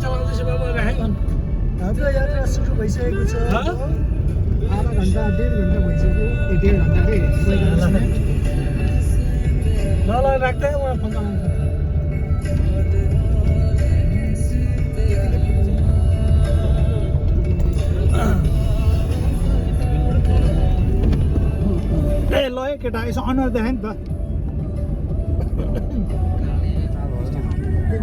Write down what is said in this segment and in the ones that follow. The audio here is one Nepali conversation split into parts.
चलाउँदैछ बाबा राखेको हाम्रो यात्रा सुरु भइसकेको छ आधा घन्टा 1.5 घन्टा भइसक्यो 1.5 घन्टा रे ल ल राख्दै म फोन चलाउँछु ए ल केटा यसो अनुहार देखाए नि त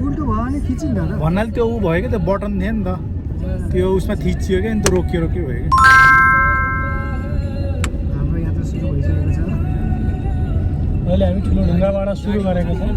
उल्टो भयो भने खिचिन्छ र भन्नाले त्यो ऊ भयो कि त्यो बटन थियो नि त त्यो उसमा थिचियो क्या नि त रोकियो भयो कि हाम्रो यात्रा सुरु भइसकेको छ अहिले हामी ठुलो ढुङ्गाबाट सुरु गरेको छौँ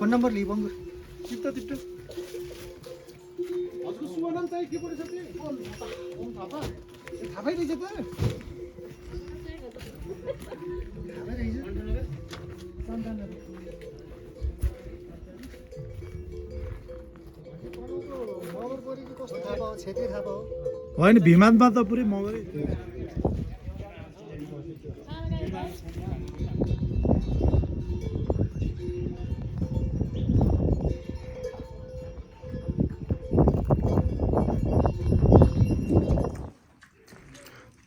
फोन नम्बर लिइ बङ्गु तिट्टो हजुर सुवर्ण चाहिँ के परेछ त्यो थाहा पाइरहेछ त होइन भिमादमा त पुरै मगरै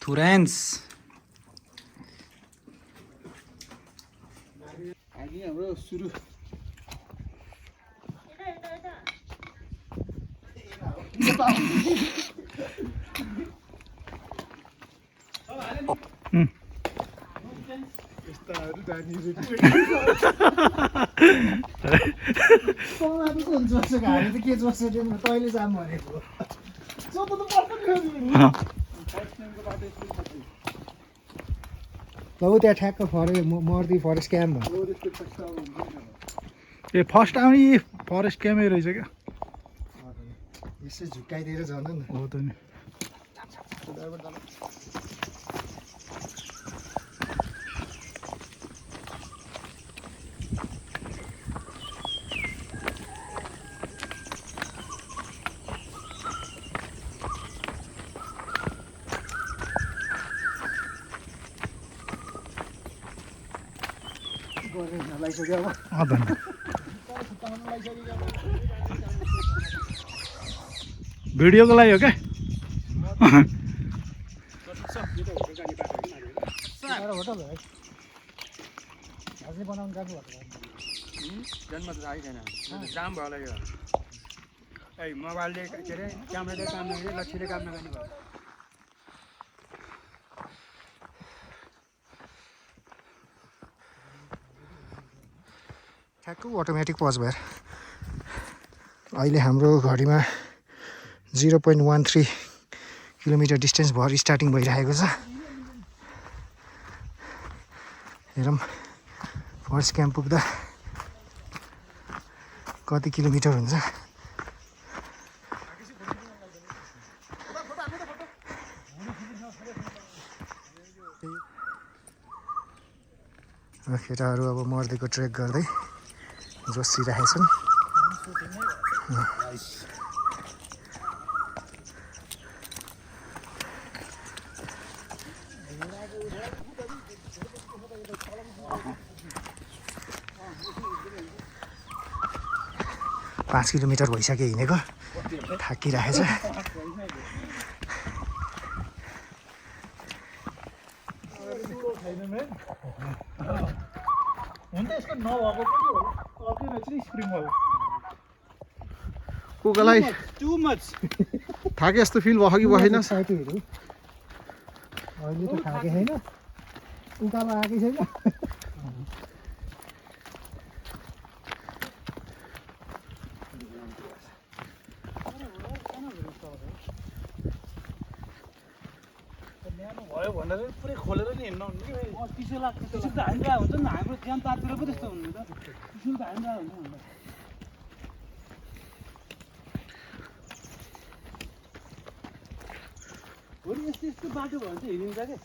थुरान्स हामी हाम्रो सुरु के जोड्छ तैँले जाम भनेको तब त्यहाँ ठ्याक्क मर्दी फरेस्ट क्याम्प ए फर्स्ट आउने फरेस्ट क्याम्पै रहेछ क्या यसै झुक्काइदिएर झन् न हो त नि भिडियोको लागि हो क्या जन्म त थाहै छैन जाम भयो होला यो मोबाइलले के अरे क्यामेराले काम नगर्ने लक्ष्यले काम नगर्ने भयो ठ्याक्क अटोमेटिक पज भएर अहिले हाम्रो घडीमा 0.13 किलोमिटर डिस्टेन्स भएर स्टार्टिङ भइरहेको छ हेरौँ फरेस्ट क्याम्प पुग्दा कति किलोमिटर हुन्छ केटाहरू अब मर्देको ट्रेक गर्दै जोसिरहेछन् 5 किलोमिटर भइसक्यो हिँडेको थाकिरहेछ क्यामेराम्यान हुन त यसको नभएको पनि हो अर्कै रहेछ नि स्प्रिङ वाला कोकालाई टु मच थाके जस्तो फिल भयो कि भएन साइटहरू अहिले त थाके छैन उकालो आएकै छैन भयो भनेर पुरै खोलेर नि हिँड्नु हुने कि पिसो त हामीलाई हुन्छ नि हाम्रो ज्यान तातिर पो त्यस्तो हुनु त पिसो त हामीलाई हुन्छ नि भोलि यस्तो यस्तो बाटो भयो भने चाहिँ हिँडिन्छ क्या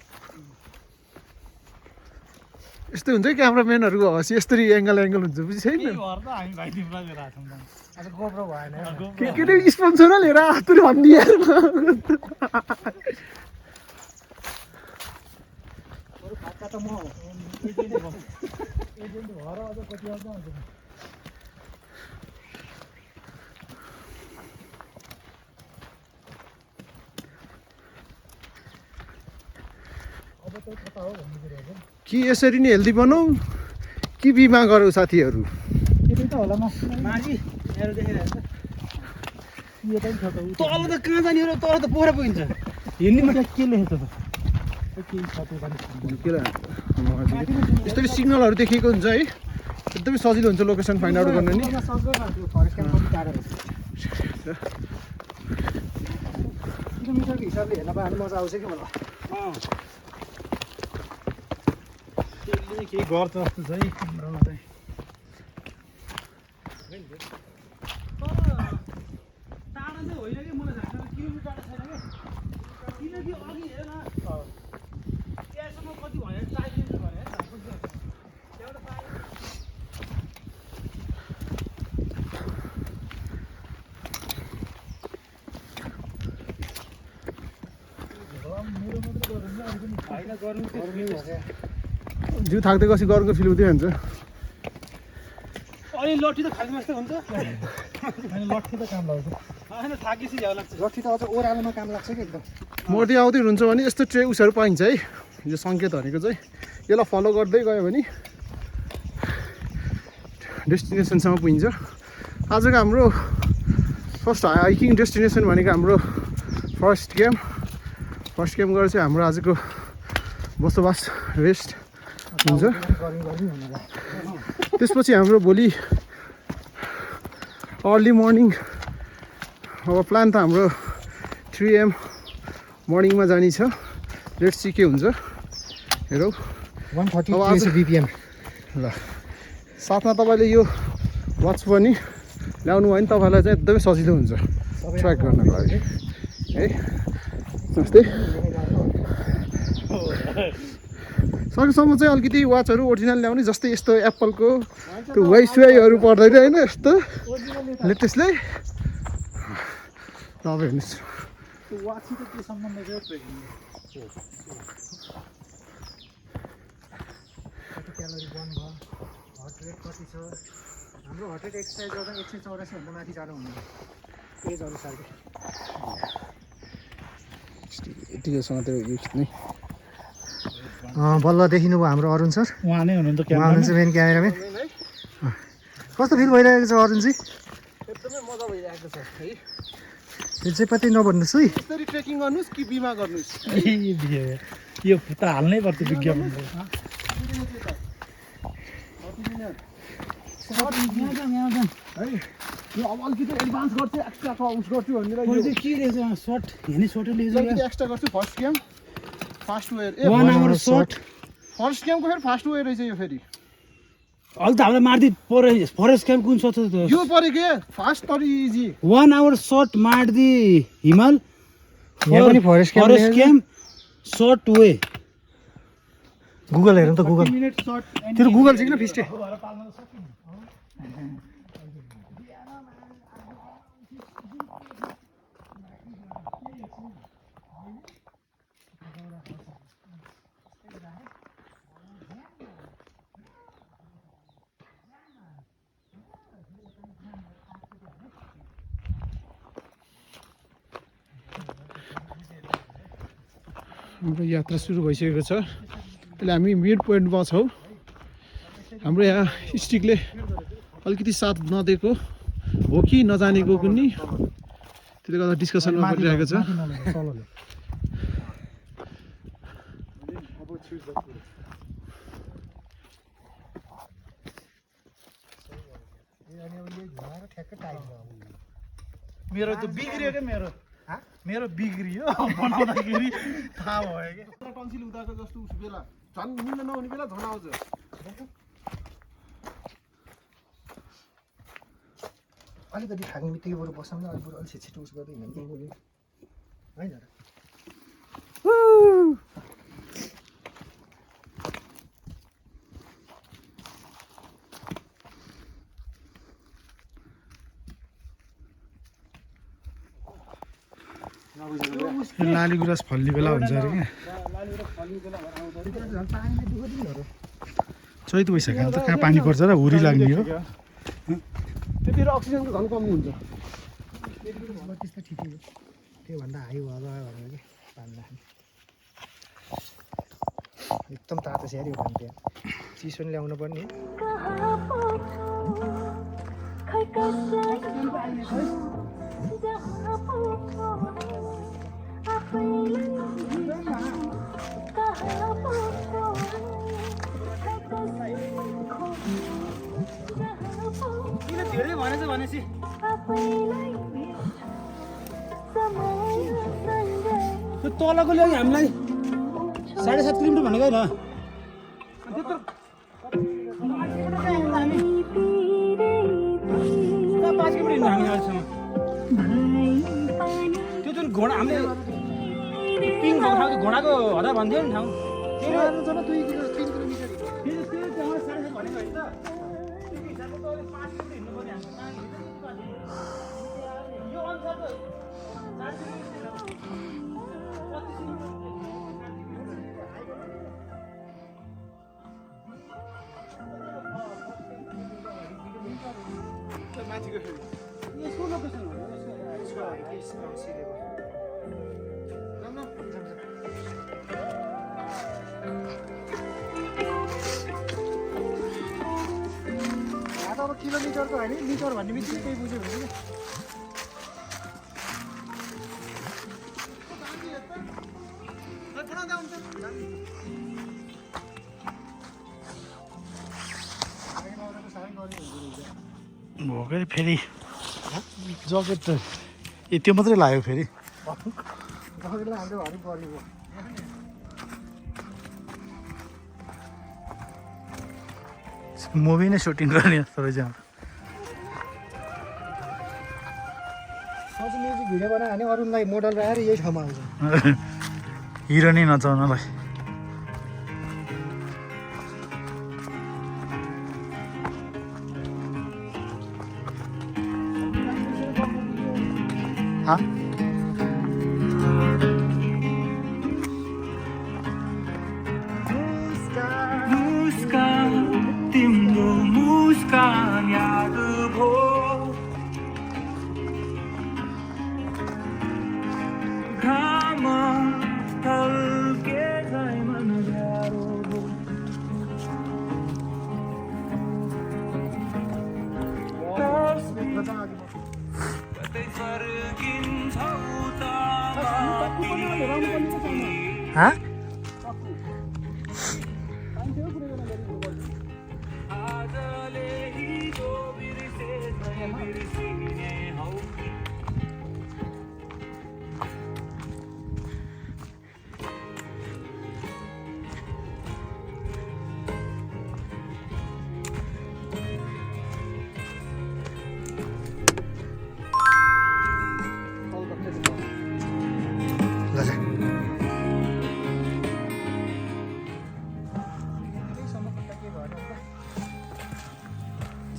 यस्तो हुन्छ क्यामेराम्यानहरूको हँसी यस्तरी एङ्गल हुन्छ बुझि छैन त्यही भएर त हामी भाइ तिमीलाई लिएर आएको छौँ आज गोप्रो भएन केटी स्पोन्सर लिएर हातुरी भनिदिएर खाका त म हो एजेन्ट भएर अझ कति आउँछ अब त कता हो भन्ने कुरा हो कि यसरी नै हेल्दी बनाऊ कि बिमा गरौँ साथीहरू त्यही त होला माथि मेरो देखिरहेको यो पनि छ त तल त कहाँ जाने हो तल त पोखरा पुगिन्छ हिँड्ने के लेखेको छ केही छ त्यो यस्तरी सिग्नलहरू देखेको हुन्छ है एकदमै सजिलो हुन्छ लोकेसन फाइन्ड आउट गर्न नि किलोमिटरको हिसाबले हेर्न पायो भने मजा आउँछ कि मलाई त्यसले केही गर्छ जस्तो छ है तिम्रोमा चाहिँ टाढा चाहिँ होइन कि मलाई लाग्छ किलोमिटर टाढा छैन क्या किनकि अघि हेर न त्यहाँसम्म कति भयो 4 किलोमिटर भयो त्यहाँबाट पायो होइन गर्नु जिउ थाक्दै कसी गरौँको फिल हुँदै हुन्छ अनि लट्ठी त खाली मास्टर हुन्छ अनि लट्ठी त काम लाग्छ होइन थाकेपछि झ्याउ लाग्छ लट्ठी त अझ ओह्रालोमा काम लाग्छ कि एकदम मोटी आउँदै हुन्छ भने यस्तो उसहरू पाइन्छ है यो सङ्केतहरूको चाहिँ यसलाई फलो गर्दै गयो भने डेस्टिनेसनसम्म पुगिन्छ आजको हाम्रो फर्स्ट हाइकिङ डेस्टिनेसन भनेको हाम्रो फर्स्ट क्याम्प गरेर चाहिँ हाम्रो आजको बसोबास रेस्ट हुन्छ त्यसपछि हाम्रो भोलि अर्ली मर्निङ अब प्लान त हाम्रो 3 AM मर्निङमा जाने छ लेट्स सी के हुन्छ हेरौँ 130 BPM ल साथमा तपाईँले यो वाच पनि ल्याउनु भयो भने तपाईँलाई चाहिँ एकदमै सजिलो हुन्छ ट्र्याक गर्नको लागि है जस्तै सकेसम्म चाहिँ अलिकति वाचहरू ओरिजिनल ल्याउने जस्तै यस्तो एप्पलको त्यो वाइसवाईहरू पर्दैन होइन यस्तो लेटेस्टले तपाईँ हेर्नुहोस् त्यो वाचसित के सम्बन्ध छ ट्रेकिङ कति क्यालोरी बर्न भयो हार्ट रेट कति छ हाम्रो हार्ट रेट एक्सर्साइज गर्दा 184 भन्दा माथि जानु हुँदैन एज अनुसारले यतिकोसँग त यो खिच्ने बल्ल देखिनुभयो हाम्रो अरुण सर उहाँ नै हुनुहुन्छ उहाँ हुनुहुन्छ मेन क्यामेराम्यान कस्तो फिल भइरहेको छ अरुणजी एकदमै मजा भइरहेको छ है त्यो चाहिँ पत्तै नभन्नुहोस् है यसरी ट्रेकिङ गर्नुहोस् कि बिमा गर्नुहोस् यो त हाल्नै पर्छ विज्ञापन है यो अब अलिकति एडभान्स गर्छु एक्स्ट्रा उस गर्छु भनेर के रहेछ सर्ट हेर्ने सर्टै अलिकति एक्स्ट्रा गर्छु first game fast where 1 hour सर्ट फर्स्ट गेमको फेरि फास्ट वेयर रहेछ यो फेरि अहिले त हामीलाई मार्दी फरेस्ट क्याम्प कुन सर्ट यो पऱ्यो के फास्ट तर easy 1 hour short Mardi Himal यहाँ पनि फरेस्ट क्याम्प सर्ट वे गुगल हेरौँ त गुगल मिनेट सर्ट तेरो गुगल चाहिँ किन फिस्टे हाम्रो यात्रा सुरु भइसकेको छ अहिले हामी मिड पोइन्टमा छौँ। हाम्रो यहाँ स्टिकले अलिकति साथ नदिएको हो कि नजानेको पनि, त्यसले गर्दा डिस्कसनमा परिरहेको छ। मेरो त बिग्रियो क्या मेरो बिग्रियो बनाउँदाखेरि थाहा भयो क्या। टन्सिल हुँदाको जस्तो उस बेला झन् मिल्न नहुने बेला झन् आउँछ। अलिकति खाने बित्तिकै बरु बसाउनु, अलिक बरु अलिक छिटो उस गर्दै हिँड्नु होइन र। लाली गुराँस फल्ने बेला हुन्छ अरे क्या। चैत वैशाखमा त कहाँ पानी पर्छ र हुरी लाग्ने हो। त्यतिखेर अक्सिजनको झन् कमी हुन्छ। त्यस्तो ठिकै हो, त्योभन्दा हाई भयो भनेर कि पानी राख्ने। एकदम तातो स्याहारी हो त्यहाँ, चिसो नि ल्याउनु पर्ने। किन धेरै भनेछ भनेपछि त्यो तलको लागि हामीलाई 7.5 किलोमिटर भनेको होइन। त्यत्रो 5 किलोमिटर हिँड्नु हामी अहिलेसम्म। त्यो जुन घोडा हामीले पिङ भएको ठाउँ घोडाको हदा भन्थ्यो नि ठाउँ, यसको लोकेसन हो। अब किलोमिटरको होइन, मिटर भन्ने बित्तिकै त्यही बुझ्यो भने भोकै फेरि ज्याकेट त त्यो मात्रै लाग्यो फेरि। हाम्रो घरि परेको मुभी नै सुटिङ गर्ने जस्तो रहेछ। सबै म्युजिक भिडियो बनायो भने अरूलाई मोडल राखेर यही ठाउँमा आउँछ। हिरो नै नचाउनलाई। तिम्रो मुस्कान याद भो घाम ढल्के जाइ मन प्यारो भो कतै फर्किन्छौ त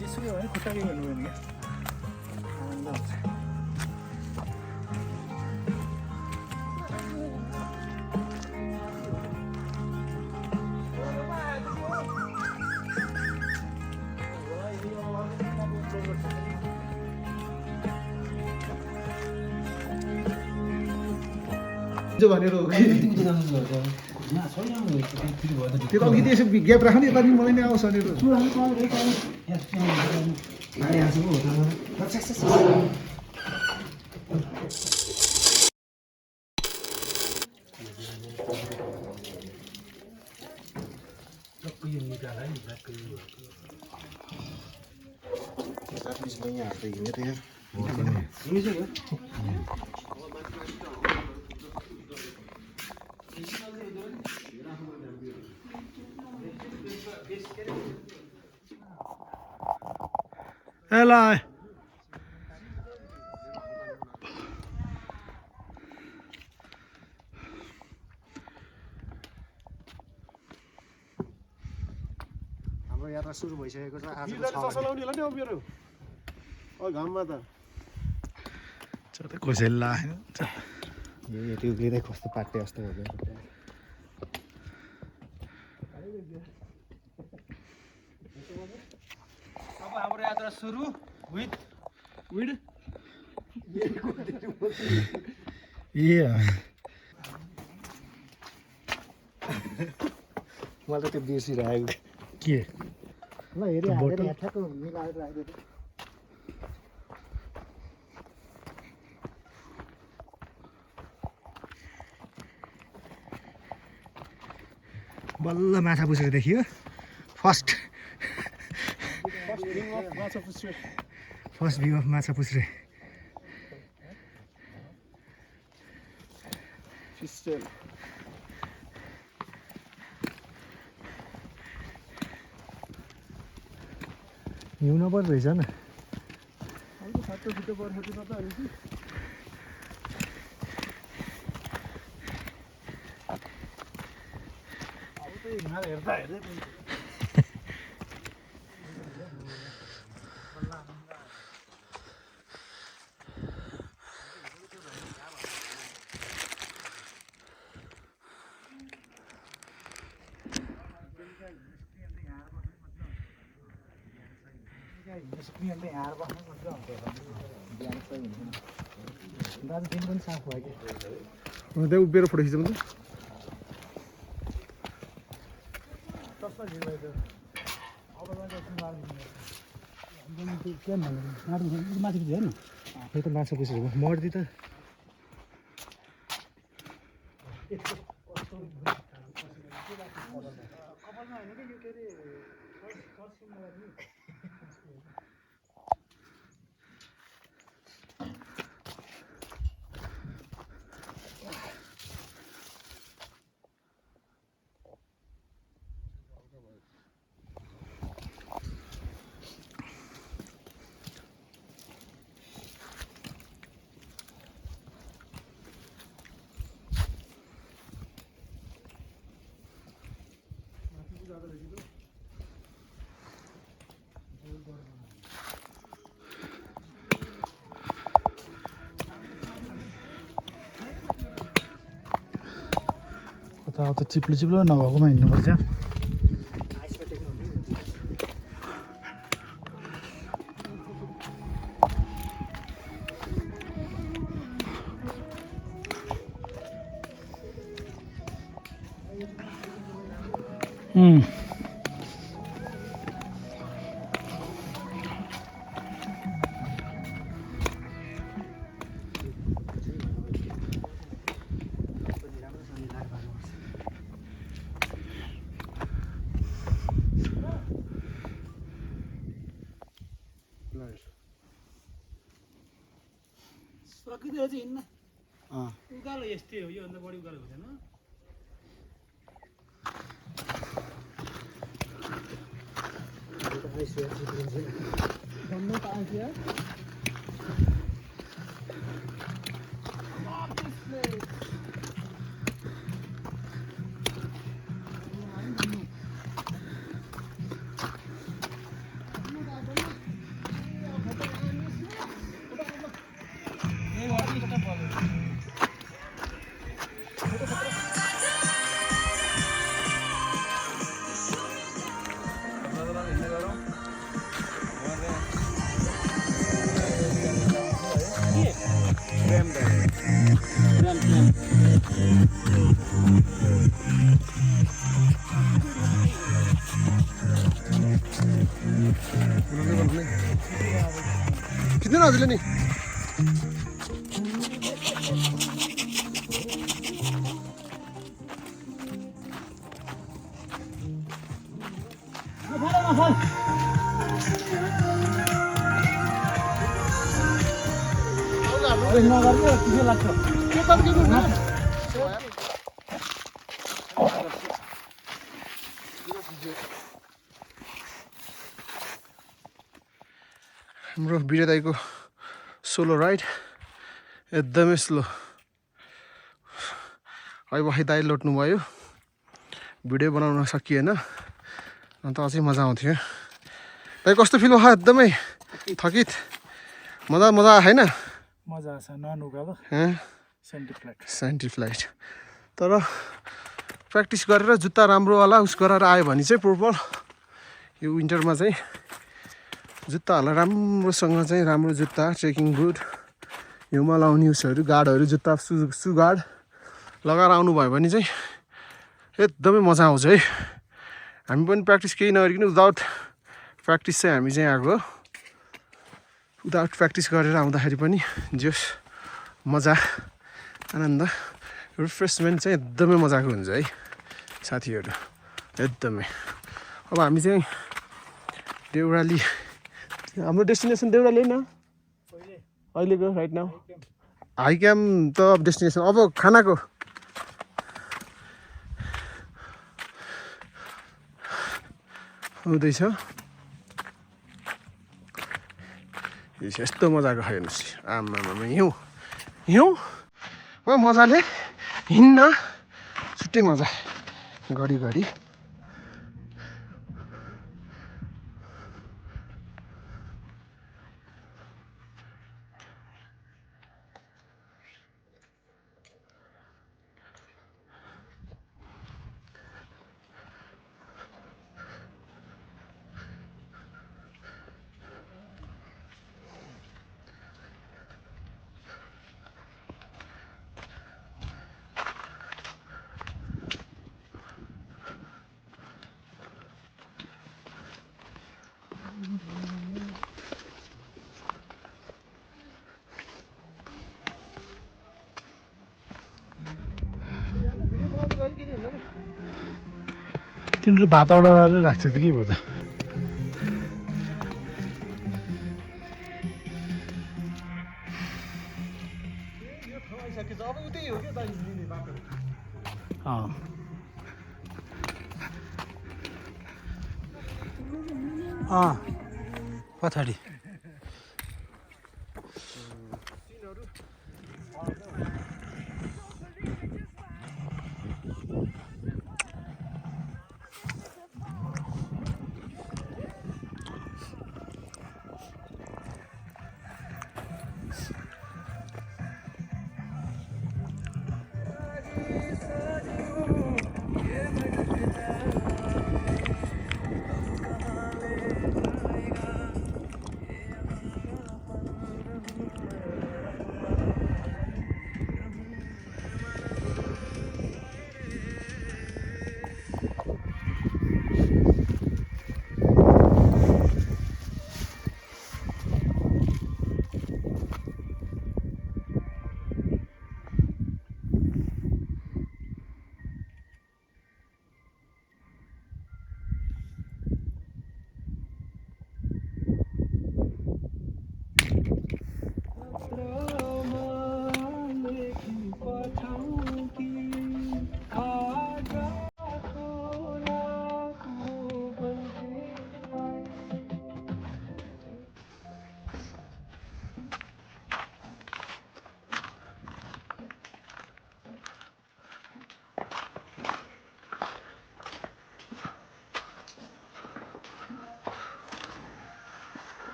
जेसुकै भने खुट्टाकै भन्नु भने क्या आनन्द हुन्छ। भनेर यहाँ छैन फेरि भयो त त्यो त अलिकति यसो ग्याप राख्ने यता नि मलाई नै आओस् भनेर एला हाम्रो यात्रा सुरु भइसकेको छ आजको चलाउने होला नि अब मेरो घाममा त कसैले लाएन त्यो लिँदै कस्तो पाटे जस्तो भयो अब हाम्रो यात्रा सुरु विथ विड मलाई त त्यो बिर्सिरहेको के ल हेरि हालेर ठ्याक्क मिलाएर राखिदिएको बल्ल माछा पुछेर देखियो फर्स्ट भ्यू अफ माछा पुछ्रे हिउँ नपर्ने रहेछ न दाजु दिन पनि साफ भयो कि त्यहाँ उभिएर फोटो खिचौँ त माथि होइन यो त माछा पुछेर मर्दी त कता चिप्लो चिप्लो नभएकोमा हिँड्नुपर्छ प्रकृतिले चाहिँ हिँड्न उकालो यस्तै हो योभन्दा बढी उकालो हुँदैन Ram. बनाउने खिच्दैन हजुरले नि नगर्ने के लाग्छ के त के गर्नु हाम्रो विजय दाइको सोलो राइड एकदमै स्लो अहिले भर्खर दाइ लोट्नु भयो भिडियो बनाउन सकिएन अन्त अझै मजा आउँथ्यो दाइ कस्तो फिल भयो एकदमै थकित मजा मजा आयो होइन मजा आछ ननुकालो सेन्टी फ्लाइट तर प्र्याक्टिस गरेर जुत्ता राम्रोवाला उस गरेर आयो भने चाहिँ प्रोपर यो विन्टरमा चाहिँ जुत्ताहरूलाई राम्रोसँग चाहिँ राम्रो जुत्ता ट्रेकिङ बुट हिउँमा लाउने उसहरू गार्डहरू जुत्ता सु गार्ड लगाएर आउनुभयो भने चाहिँ एकदमै मजा आउँछ है हामी पनि प्र्याक्टिस केही नगरिकन विदाउट प्र्याक्टिस चाहिँ हामी चाहिँ आएको विदाउट प्र्याक्टिस गरेर आउँदाखेरि पनि जस मजा आनन्द रिफ्रेसमेन्ट चाहिँ एकदमै मजाको हुन्छ है साथीहरू एकदमै अब हामी चाहिँ देउराली हाम्रो डेस्टिनेसन देउराली होइन अहिलेको राइट नाउ हाई क्याम्प त डेस्टिनेसन अब खानाको हुँदैछ यस्तो मजाको हेर्नुहोस् आमामा हिउँ मजाले हिँड्न छुट्टै मजा घडी तिम्रो भात अर्डर गरेर राख्छ त के भयो त पछाडि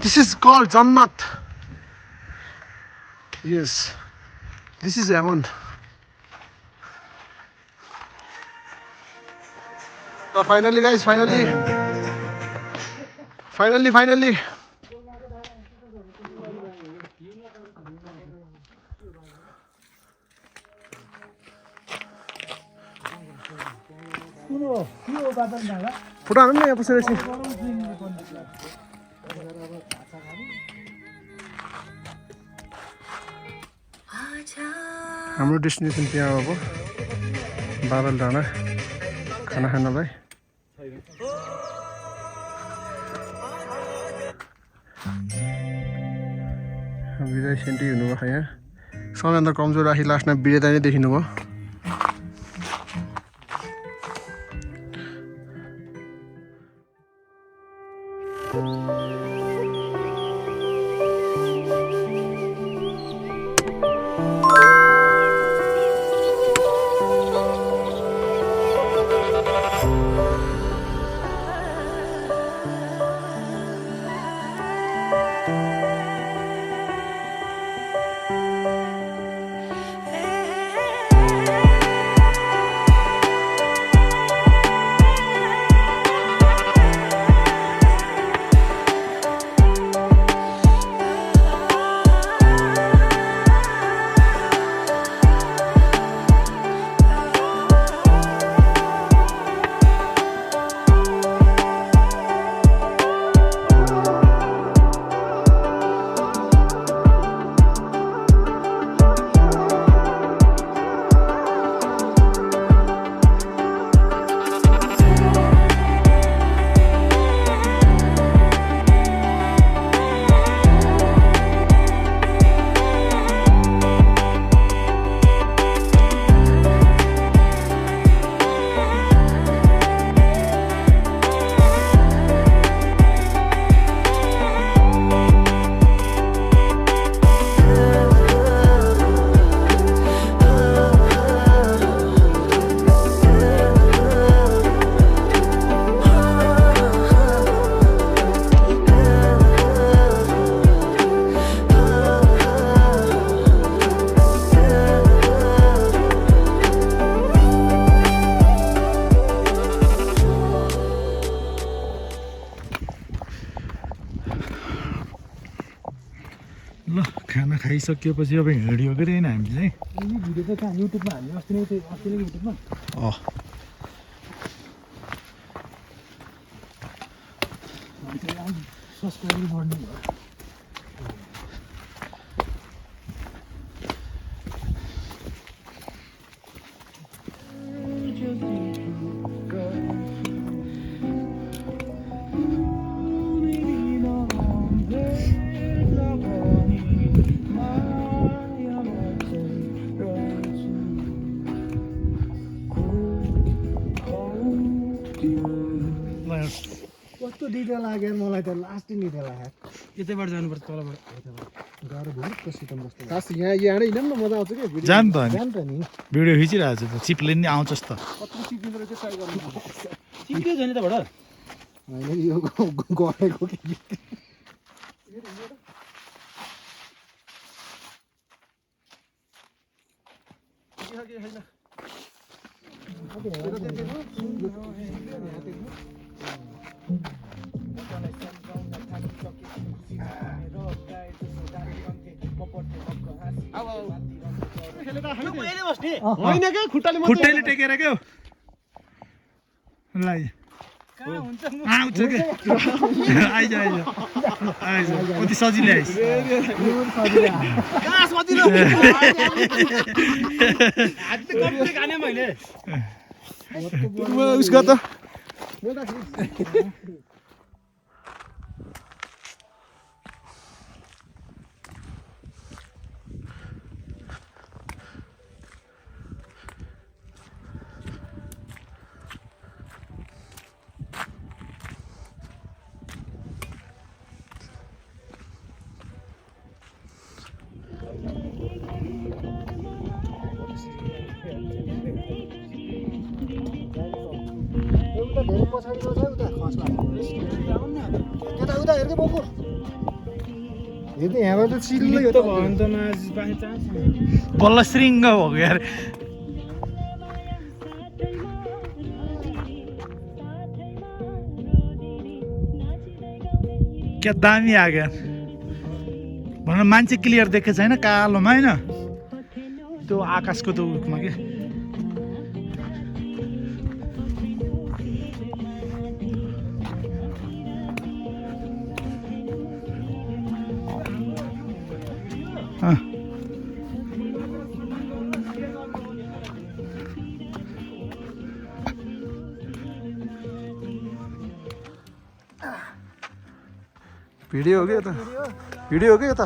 This is called Jannat. Yes, this is heaven. So finally guys, finally. कुन हो के हो बादल ढाँडा फोटो हाल्नु न यहाँ बसेर एकछिन हाम्रो डेस्टिनेसन त्यहाँ अब बादल डाँडा खाना खानलाई विजय सेन्टी हुनुभयो यहाँ सबैभन्दा कमजोर राखी लास्टमा विजेता नै देखिनुभयो ल खाना खाइसकेपछि अब हिँड्यो के रहेन हामी चाहिँ यही भिडियो त कहाँ युट्युबमा हाल्ने अस्ति नै युट्युबमा सब्सक्राइबर बढ्ने भयो कस्तो डिटेल लाग्यो मलाई त लास्टै डिटेल लाग्यो यतैबाट जानुपर्छ तलबाट गएर भुरुक्क सिटमा बस्दै खास यहाँ हिँड्नु नि मजा आउँछ क्या जान त अनि जान्छ नि भिडियो खिचिरहेको छु चिप्ले नि आउँछस् त कत्रो सिक्नु रहेछ ट्राई गर्नु चिप्क्यो छैन त भडर होइन यो गरेको के होइन क्या खुट्टाले खुट्टैले टेकेर क्या ल कहाँ हुन्छ आउँछ क्या आइज आइज आइज कति सजिलो आइस कहाँ सजिलो हात त कम्ती खाने मैले उस गर त धेरै पछाडि गयो उता खस्ला त्यता उता हेर्दै बोक्नु हेर्दै यहाँबाट चिल्लै हो त भयो भने त माझ पानी चान्स बल्ल श्रृङ्ग भएको यार क्या दामी आयो भन मान्छे क्लियर देखेको छैन कालोमा होइन त्यो आकाशको त उमा के भिडियो हो कि यता भिडियो हो कि यता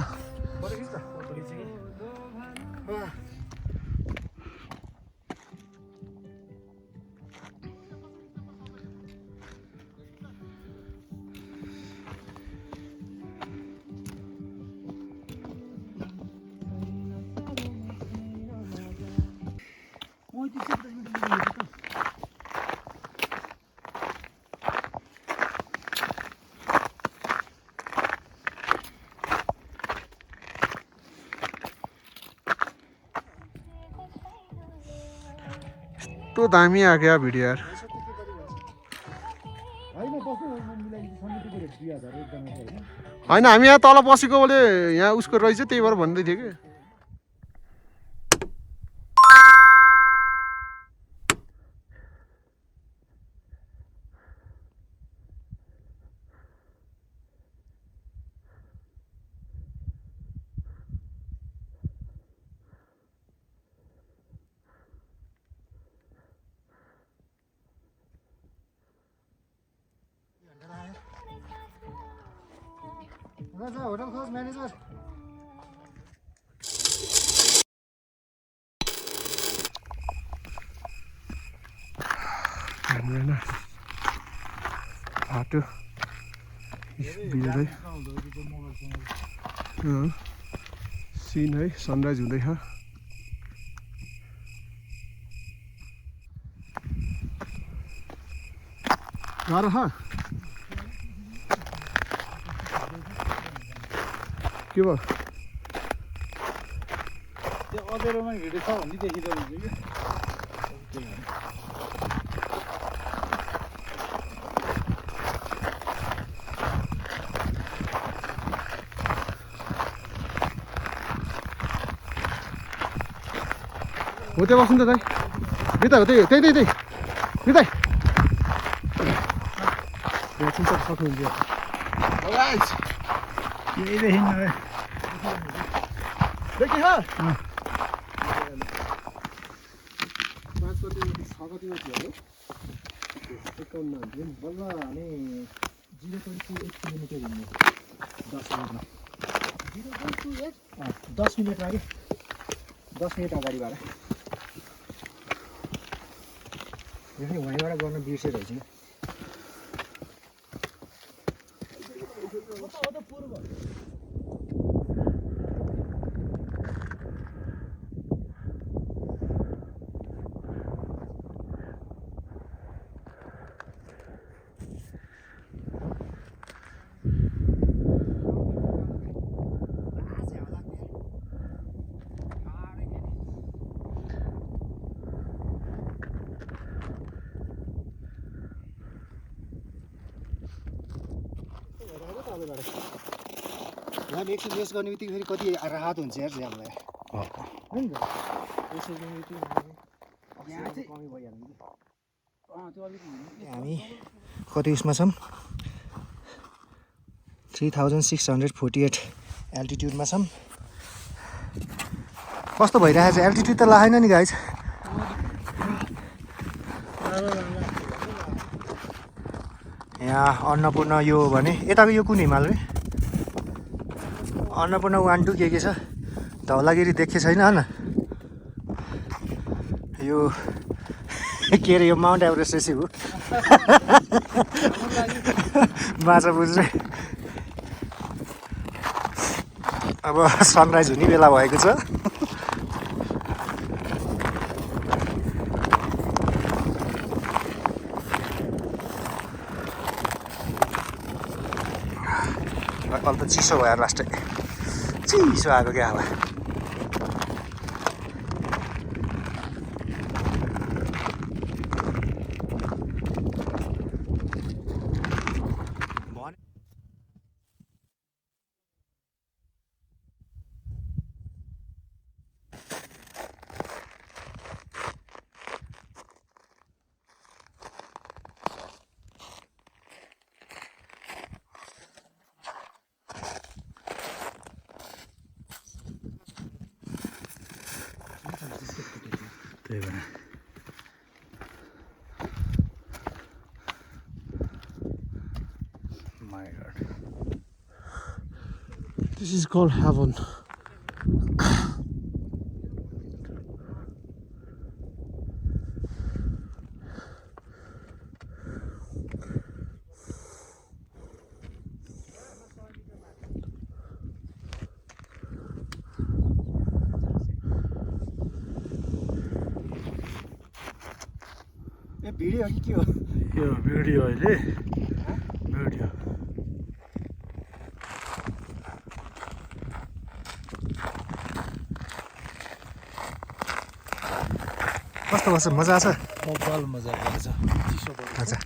तो दामी आएको यार भिडियो यार होइन हामी यहाँ तल बसेको बोले यहाँ उसको रहेछ त्यही भएर भन्दै थियो कि होटल खोज म्यानेजर बाटो बिहारै सिन है सनराइज हुँदैछ गाह्रो छ के भयो त्यो अँध्यारोमा हिँडेको छ भन्ने देखिँदो रहेछ कि हो त्यो बस्नु त दाइ बिता हो त्यही त्यही त्यही बिताइ एकछिन त सक्नुहुन्छ यही देखिन्न रे देखि ह 5 कति 6 कतिमा थियो हो 51 मा थियो बल्ल हामी 0.28 किलोमिटर हिँड्नु 10 मिनटमा 0.28 10 मिनटमा कि 10 मिनट अगाडिबाट यो पनि वहीँबाट गर्न बिर्सेर रहेछ यहाँ एक्सर्साइज गर्ने बित्तिकै फेरि कति राहत हुन्छ यार ज्यानलाई हो नि त एक्सर्साइज गर्ने बित्तिकै कमी भइहाल्छ हामी कति उसमा छौँ 3648 एल्टिट्युडमा छौँ कस्तो भइरहेको छ एल्टिट्युड त लागेन नि गाइज यहाँ अन्नपूर्ण यो भने यताको यो कुन हिमाल रे अन्नपूर्ण 1 2 के छ धौलागिरी देखे छैन होइन यो के अरे यो माउन्ट एभरेस्ट चाहिँ हो बाचा बुझ्ने अब सनराइज हुने बेला भएको छ अहिले त चिसो भयो लास्टै चिसो आएको क्या हावा त्यही भएर my God This is called Heaven. A video कि के हो यो भिडियो अहिले भिडियो कस्तो बस्छ मजा आछ मोबाइल मजा गर्छ अच्छा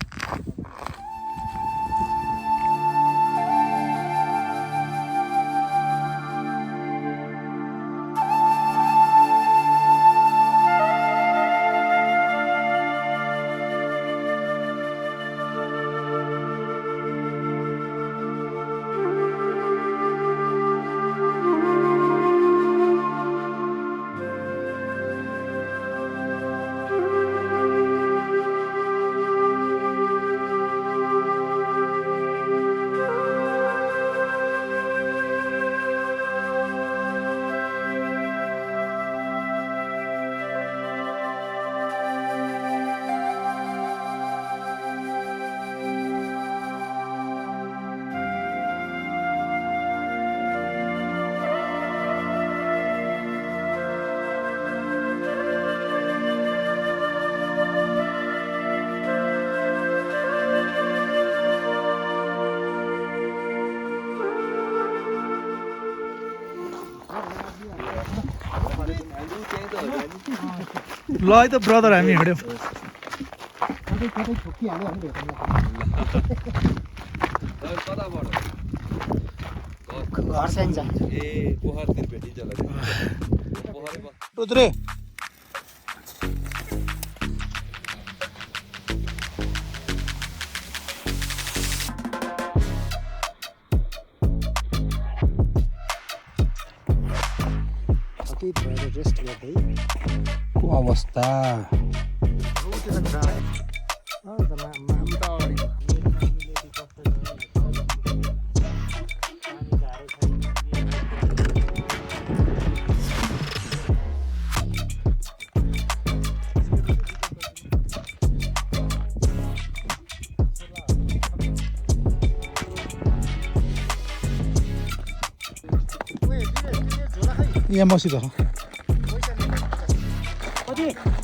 ल है त ब्रदर हामी हिँड्यौँ कतै कतै ठोकिहाल्यो भने भेट्नु घर स्याङ छ उत्रे कति भएर रेस्ट गर्दै को अवस्था यहाँ मसित कति